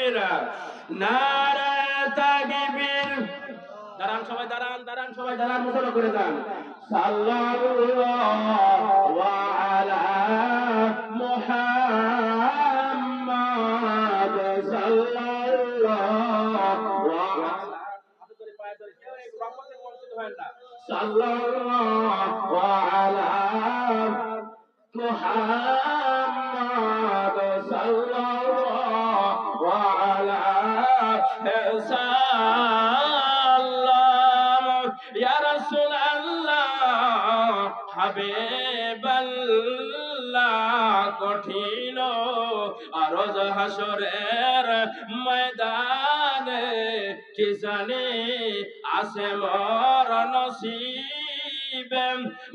তাকবীর নারে তাকবীর দাঁড়ান সবাই দাঁড়ান সবাই দাঁড়ান মুসল্লি করে যান সাল্লাল্লাহু আলা মুহাম্মাদ সাল্লাল্লাহু সাল্লাল্লাহু আলা মুহাম্মাদ সাল্লাল্লাহু আলা সাল্লাম ইয়া রাসূলুল্লাহ হাবিবাল্লাহ কঠিন আরজ হাসরের ময়দানে কি জানি আছে মোর নসিবে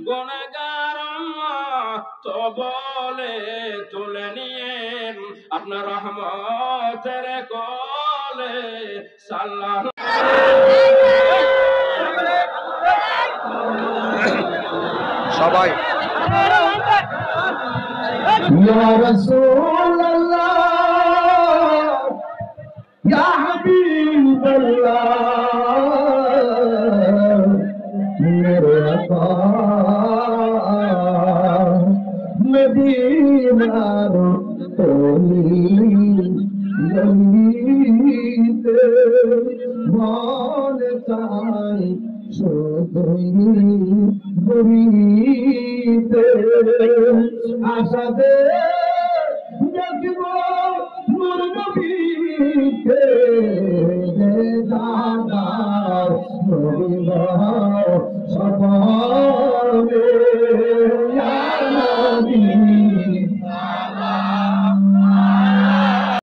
গুনাহগার তো বলে তুলে নিয়ে আপনার রহমতের কোলে সাল্লাল্লাহু সবাই ইয়া রাসূলুল্লাহ ইয়া হাবিবাল্লাহ মেরে আকা মদিনার গলিতে মন চাই শুধুই ঘুরিতে আশাতে দেখব নূর নবীকে দাদার নবী সফল